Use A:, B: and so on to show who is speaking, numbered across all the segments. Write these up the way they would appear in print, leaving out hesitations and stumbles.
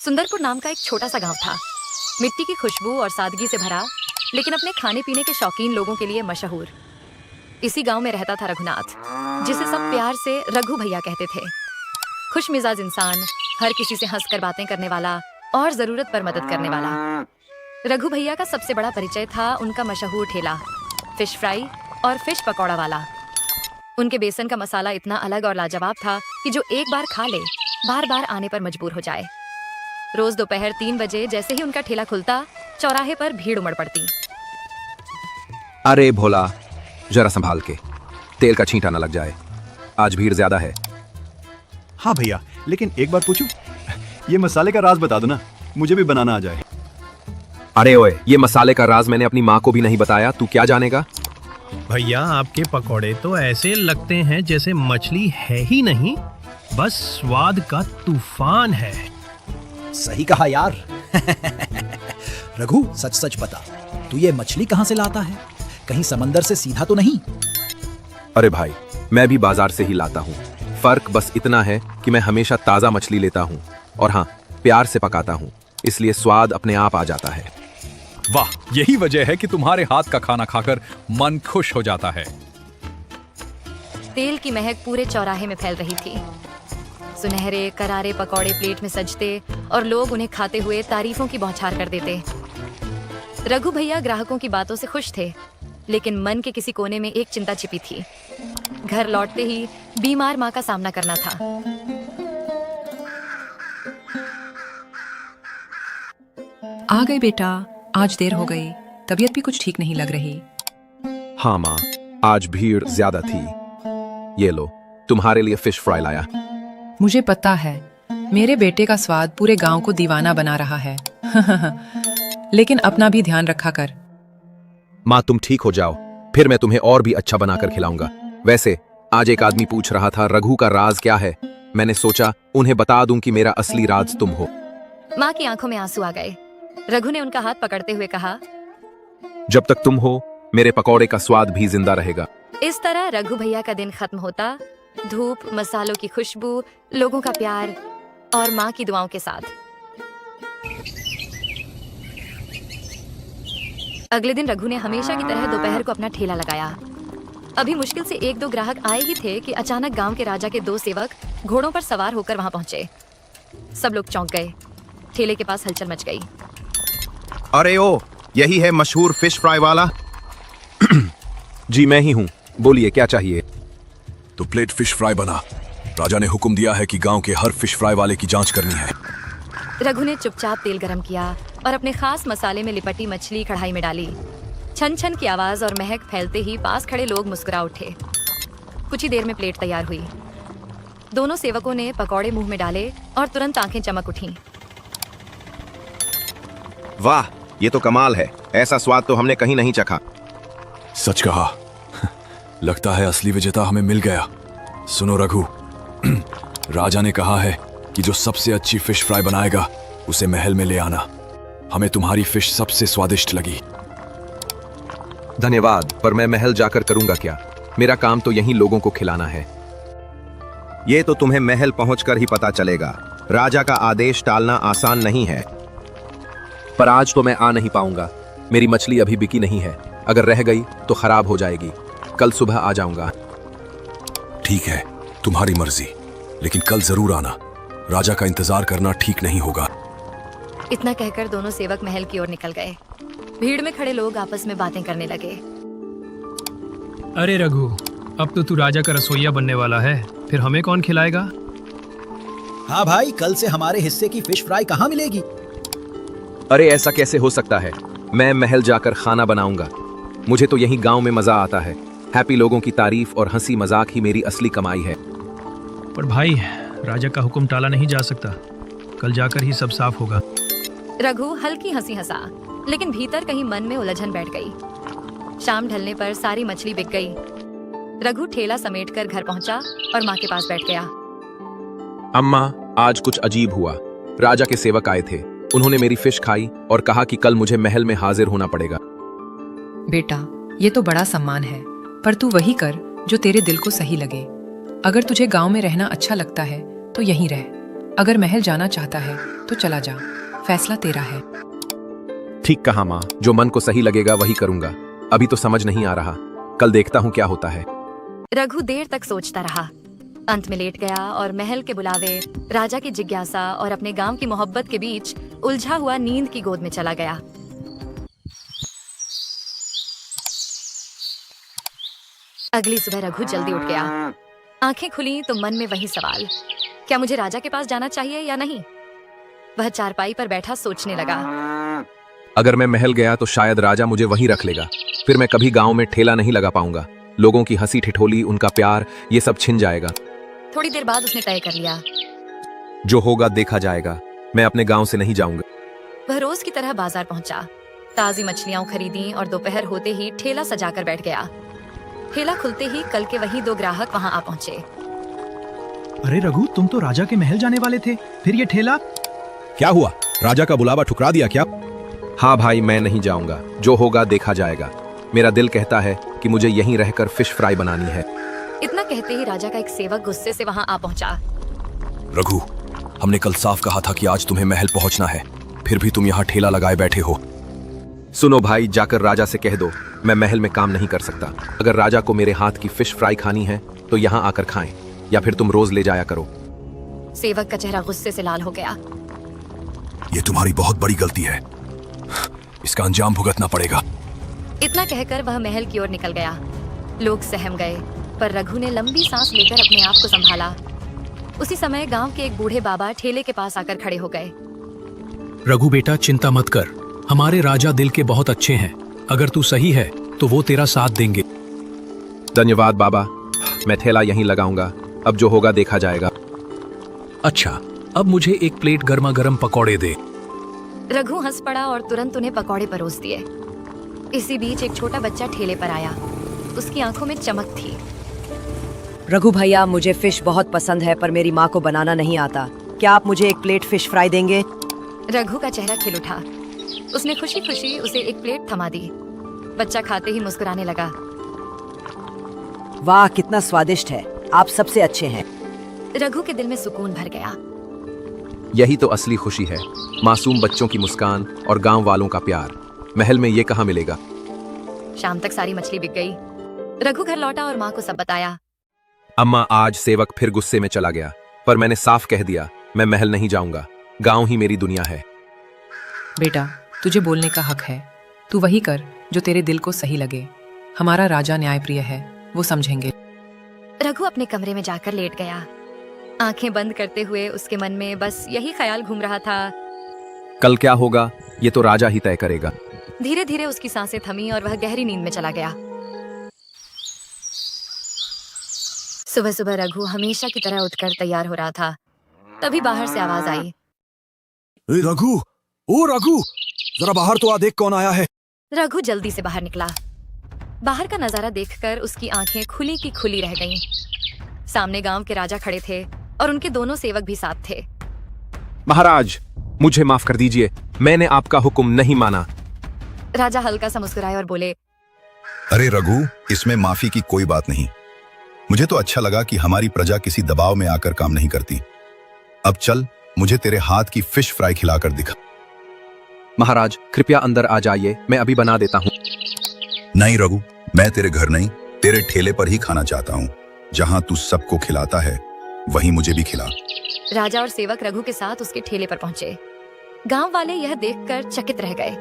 A: सुंदरपुर नाम का एक छोटा सा गांव था। मिट्टी की खुशबू और सादगी से भरा, लेकिन अपने खाने पीने के शौकीन लोगों के लिए मशहूर। इसी गांव में रहता था रघुनाथ, जिसे सब प्यार से रघु भैया कहते थे। खुश मिजाज इंसान, हर किसी से हंसकर बातें करने वाला और जरूरत पर मदद करने वाला। रघु भैया का सबसे बड़ा परिचय था उनका मशहूर ठेला, फिश फ्राई और फिश पकौड़ा वाला। उनके बेसन का मसाला इतना अलग और लाजवाब था कि जो एक बार खा ले, बार बार आने पर मजबूर हो जाए। रोज दोपहर 3 बजे जैसे ही उनका ठेला खुलता, चौराहे पर भीड़ उमड़ पड़ती।
B: अरे भोला, जरा संभाल के, तेल का छींटा न लग जाए, आज भीड़ ज्यादा है।
C: हाँ भैया, लेकिन एक बात पूछूं? ये मसाले का राज बता दो ना, मुझे भी बनाना आ जाए।
B: अरे ओए, ये मसाले का राज मैंने अपनी माँ को भी नहीं बताया, तू क्या जानेगा?
D: भैया, आपके पकौड़े तो ऐसे लगते हैं जैसे मछली है ही नहीं, बस स्वाद का तूफान है।
E: सही कहा यार। रघु, सच सच बता, तू ये मछली कहाँ से लाता है? कहीं समंदर से सीधा तो नहीं?
B: अरे भाई, मैं भी बाजार से ही लाता हूँ। फर्क बस इतना है कि मैं हमेशा ताजा मछली लेता हूँ और हाँ, प्यार से पकाता हूँ, इसलिए स्वाद अपने आप आ जाता है।
F: वाह, यही वजह है कि तुम्हारे हाथ का खाना खाकर मन खुश हो जाता है।
A: तेल की महक पूरे चौराहे में फैल रही थी। सुनहरे करारे पकौड़े प्लेट में सजते और लोग उन्हें खाते हुए तारीफों की बौछार कर देते। रघु भैया ग्राहकों की बातों से खुश थे, लेकिन मन के किसी कोने में एक चिंता छिपी थी। घर लौटते ही बीमार माँ का सामना करना था।
G: आ गए बेटा, आज देर हो गई, तबीयत भी कुछ ठीक नहीं लग रही।
B: हाँ माँ, आज भीड़ ज्यादा थी। ये लो, तुम्हारे लिए फिश फ्राई लाया।
G: मुझे पता है, मेरे बेटे का स्वाद पूरे गांव को दीवाना बना रहा है। लेकिन अपना भी ध्यान रखा कर।
B: माँ, तुम ठीक हो जाओ, फिर मैं तुम्हें और भी अच्छा बनाकर खिलाऊंगा। वैसे आज एक आदमी पूछ रहा था रघु का राज क्या है। मैंने सोचा उन्हें बता दूं कि मेरा असली राज तुम हो।
A: माँ की आंखों में आंसू आ गए। रघु ने उनका हाथ पकड़ते हुए कहा,
B: जब तक तुम हो, मेरे पकौड़े का स्वाद भी जिंदा रहेगा।
A: इस तरह रघु भैया का दिन खत्म होता, धूप, मसालों की खुशबू, लोगों का प्यार और माँ की दुआओं के साथ। अगले दिन रघु ने हमेशा की तरह दोपहर को अपना ठेला लगाया। अभी मुश्किल से 1-2 ग्राहक आए ही थे कि अचानक गांव के राजा के 2 सेवक घोड़ों पर सवार होकर वहां पहुंचे। सब लोग चौंक गए। ठेले के पास हलचल मच गई।
H: अरे ओ, यही है मशहूर फिश फ्राई वाला?
B: जी मैं ही हूँ, बोलिए क्या चाहिए?
I: तो प्लेट फिश फ्राई बना। राजा ने हुक्म दिया है कि गांव के हर फिश फ्राई वाले की जांच करनी है।
A: रघु ने चुपचाप तेल गरम किया और अपने खास मसाले में लिपटी मछली कढ़ाई में डाली। छन छन की आवाज और महक फैलते ही पास खड़े लोग मुस्कुरा उठे। कुछ ही देर में प्लेट तैयार हुई। दोनों सेवकों ने पकौड़े मुंह में डाले और तुरंत आंखें चमक उठीं।
H: वाह, ये तो कमाल है। ऐसा स्वाद तो हमने कहीं नहीं चखा।
I: सच कहा। लगता है असली विजेता हमें मिल गया। सुनो रघु, राजा ने कहा है कि जो सबसे अच्छी फिश फ्राई बनाएगा उसे महल में ले आना। हमें तुम्हारी फिश सबसे स्वादिष्ट लगी।
B: धन्यवाद, पर मैं महल जाकर करूंगा क्या? मेरा काम तो यहीं लोगों को खिलाना है।
H: ये तो तुम्हें महल पहुंचकर ही पता चलेगा। राजा का आदेश टालना आसान नहीं है।
B: पर आज तो मैं आ नहीं पाऊंगा। मेरी मछली अभी बिकी नहीं है। अगर रह गई तो खराब हो जाएगी। कल सुबह आ जाऊंगा।
I: ठीक है, तुम्हारी मर्जी, लेकिन कल जरूर आना। राजा का इंतजार करना ठीक नहीं होगा।
A: इतना कहकर दोनों सेवक महल की ओर निकल गए। भीड़ में खड़े लोग आपस में बातें करने लगे।
D: अरे रघु, अब तो तू राजा का रसोइया बनने वाला है, फिर हमें कौन खिलाएगा?
E: हाँ भाई, कल से हमारे हिस्से की फिश फ्राई कहाँ मिलेगी?
B: अरे ऐसा कैसे हो सकता है? मैं महल जाकर खाना बनाऊंगा। मुझे तो यहीं गांव में मजा आता है। हैप्पी लोगों की तारीफ और हंसी मजाक ही मेरी असली कमाई है।
D: पर भाई, राजा का हुक्म टाला नहीं जा सकता। कल जाकर ही सब साफ होगा।
A: रघु हल्की हंसी हंसा, लेकिन भीतर कहीं मन में उलझन बैठ गई। शाम ढलने पर सारी मछली बिक गई। रघु ठेला समेटकर घर पहुंचा और माँ के पास बैठ गया।
B: अम्मा, आज कुछ अजीब हुआ। राजा के सेवक आए थे। उन्होंने मेरी फिश खाई और कहा कि कल मुझे महल में हाजिर होना पड़ेगा।
G: बेटा, ये तो बड़ा सम्मान है, पर तू वही कर जो तेरे दिल को सही लगे। अगर तुझे गांव में रहना अच्छा लगता है तो यहीं रह। अगर महल जाना चाहता है तो चला जा, फैसला तेरा है।
B: ठीक कहा माँ, जो मन को सही लगेगा वही करूंगा। अभी तो समझ नहीं आ रहा, कल देखता हूँ क्या होता है।
A: रघु देर तक सोचता रहा। अंत में लेट गया और महल के बुलावे, राजा की जिज्ञासा और अपने गांव की मोहब्बत के बीच उलझा हुआ नींद की गोद में चला गया। अगली सुबह रघु जल्दी उठ गया। आंखें खुली तो मन में वही सवाल, क्या मुझे राजा के पास जाना चाहिए या नहीं? वह चारपाई पर बैठा सोचने लगा।
B: अगर मैं महल गया तो शायद राजा मुझे वहीं रख लेगा। फिर मैं कभी गांव में ठेला नहीं लगा पाऊंगा। लोगों की हंसी ठिठोली, उनका प्यार, ये सब छिन जाएगा।
A: थोड़ी देर बाद उसने तय कर लिया,
B: जो होगा देखा जाएगा। मैं अपने गांव से नहीं जाऊंगा।
A: वह रोज की तरह बाजार पहुंचा, ताजी मछलियां खरीदी और दोपहर होते ही ठेला सजाकर बैठ गया। ठेला खुलते ही कल के वही 2 ग्राहक वहां आ पहुंचे।
E: अरे रघु, तुम तो राजा के महल जाने वाले थे, फिर ये ठेला?
B: क्या हुआ? राजा का बुलावा ठुकरा दिया क्या? हाँ भाई, मैं नहीं जाऊंगा। जो होगा देखा जाएगा। मेरा दिल कहता है कि मुझे यहीं रहकर फिश फ्राई बनानी है।
A: इतना कहते ही राजा का एक सेवक गुस्से से वहां आ पहुंचा।
I: रघु, हमने कल साफ कहा था कि आज तुम्हें महल पहुंचना है, फिर भी तुम यहाँ ठेला लगाए बैठे हो।
B: सुनो भाई, जाकर राजा से कह दो मैं महल में काम नहीं कर सकता। अगर राजा को मेरे हाथ की फिश फ्राई खानी है तो यहाँ आकर खाएं, या फिर तुम रोज ले जाया करो।
A: सेवक का चेहरा गुस्से से लाल हो गया।
I: ये तुम्हारी बहुत बड़ी गलती है, इसका अंजाम भुगतना पड़ेगा।
A: इतना कहकर वह महल की ओर निकल गया। लोग सहम गए, पर रघु ने लंबी सांस लेकर अपने आप को संभाला। उसी समय गांव के एक बूढ़े बाबा ठेले के पास आकर खड़े हो गए।
D: रघु बेटा, चिंता मत कर, हमारे राजा दिल के बहुत अच्छे हैं। अगर तू सही है तो वो तेरा साथ देंगे।
B: धन्यवाद बाबा, मैं ठेला यहीं लगाऊंगा। अब जो होगा देखा जाएगा।
D: अच्छा, अब मुझे एक प्लेट गर्मा गर्म पकौड़े दे।
A: रघु हंस पड़ा और तुरंत उन्हें पकौड़े परोस दिए। इसी बीच एक छोटा बच्चा ठेले पर आया। उसकी आंखों में चमक थी।
J: रघु भैया, मुझे फिश बहुत पसंद है, पर मेरी माँ को बनाना नहीं आता। क्या आप मुझे एक प्लेट फिश फ्राई देंगे?
A: रघु का चेहरा खिल उठा। उसने खुशी खुशी उसे एक प्लेट थमा दी। बच्चा खाते ही मुस्कुराने लगा।
J: वाह, कितना स्वादिष्ट है, आप सबसे अच्छे हैं।
A: रघु के दिल में सुकून भर गया।
B: यही तो असली खुशी है, मासूम बच्चों की मुस्कान और गांव वालों का प्यार। महल में ये कहाँ मिलेगा।
A: शाम तक सारी मछली बिक गई। रघु घर लौटा और माँ को सब बताया।
B: अम्मा, आज सेवक फिर गुस्से में चला गया, पर मैंने साफ कह दिया मैं महल नहीं जाऊंगा। गांव ही मेरी दुनिया है।
G: बेटा, तुझे बोलने का हक है। तू वही कर जो तेरे दिल को सही लगे। हमारा राजा न्यायप्रिय है, वो समझेंगे।
A: रघु अपने कमरे में जाकर लेट गया। आंखें बंद करते हुए उसके मन में बस यही ख्याल घूम रहा था,
B: कल क्या होगा ये तो राजा ही तय करेगा।
A: धीरे धीरे उसकी सांसें थमी और वह गहरी नींद में चला गया। सुबह सुबह रघु हमेशा की तरह उठकर तैयार हो रहा था। तभी बाहर से आवाज आई।
I: रघु, ओ रघु, जरा बाहर तो आ, देख कौन आया है।
A: रघु जल्दी से बाहर निकला। बाहर का नजारा देखकर उसकी आंखें खुली की खुली रह गईं। सामने गांव के राजा खड़े थे और उनके दोनों सेवक भी साथ थे।
B: महाराज, मुझे माफ कर दीजिए, मैंने आपका हुक्म नहीं माना।
A: राजा हल्का सा मुस्कुराए और बोले,
K: अरे रघु, इसमें माफी की कोई बात नहीं। मुझे तो अच्छा लगा कि हमारी प्रजा किसी दबाव में आकर काम नहीं करती। अब चल, मुझे तेरे हाथ की फिश फ्राई खिलाकर दिखा।
B: महाराज, कृपया अंदर आ जाइए, मैं अभी बना देता हूँ।
K: नहीं रघु, मैं तेरे घर नहीं, तेरे ठेले पर ही खाना चाहता हूँ। जहाँ तू सबको खिलाता है वहीं मुझे भी खिला।
A: राजा और सेवक रघु के साथ उसके ठेले पर पहुंचे। गांव वाले यह देखकर चकित रह गए।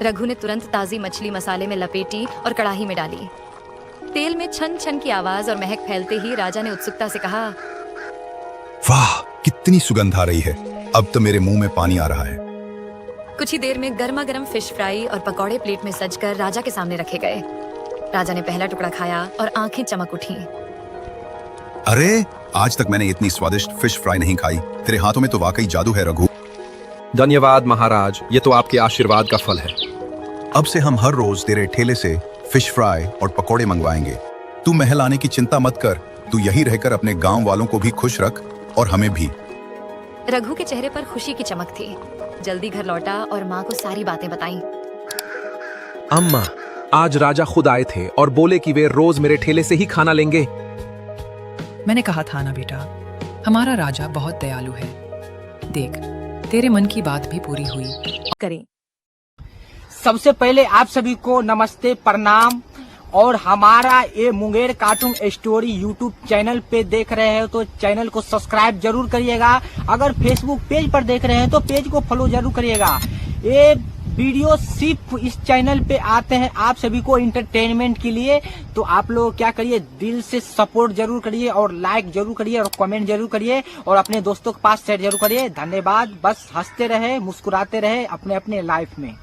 A: रघु ने तुरंत ताजी मछली मसाले में लपेटी और कढ़ाई में डाली। तेल में छन छन की आवाज और महक फैलते ही राजा ने उत्सुकता से कहा,
K: वाह, कितनी सुगंध आ रही है। अब तो मेरे मुंह में पानी आ रहा है।
A: कुछ ही देर में गर्मा गर्म फिश फ्राई और पकौड़े प्लेट में सजकर राजा के सामने रखे गए। राजा ने पहला टुकड़ा खाया और आंखें चमक उठी।
K: अरे, आज तक मैंने इतनी स्वादिष्ट फिश फ्राई नहीं खाई। तेरे हाथों में तो वाकई जादू है रघु।
B: धन्यवाद महाराज, ये तो आपके आशीर्वाद का फल है।
K: अब से हम हर रोज तेरे ठेले से फिश फ्राई और पकौड़े मंगवाएंगे। तू महल आने की चिंता मत कर। तू यहीं रहकर अपने गांव वालों को भी खुश रख और हमें भी।
A: रघु के चेहरे पर खुशी की चमक थी। जल्दी घर लौटा और माँ को सारी बातें बताईं।
B: अम्मा, आज राजा खुद आए थे और बोले कि वे रोज मेरे ठेले से ही खाना लेंगे।
G: मैंने कहा था ना बेटा, हमारा राजा बहुत दयालु है। देख, तेरे मन की बात भी पूरी हुई।
A: करें।
L: सबसे पहले आप सभी को नमस्ते, प्रणाम। और हमारा ये Munger cartoon story YouTube channel पे देख रहे हैं तो चैनल को सब्सक्राइब जरूर करिएगा। अगर फेसबुक पेज पर देख रहे हैं तो पेज को फॉलो जरूर करिएगा। ये वीडियो सिर्फ इस चैनल पे आते हैं आप सभी को एंटरटेनमेंट के लिए, तो आप लोग क्या करिए, दिल से सपोर्ट जरूर करिए और लाइक जरूर करिए और कमेंट जरूर करिए और अपने दोस्तों के पास शेयर जरूर करिए। धन्यवाद। बस हंसते रहे, मुस्कुराते रहे अपने अपने लाइफ में।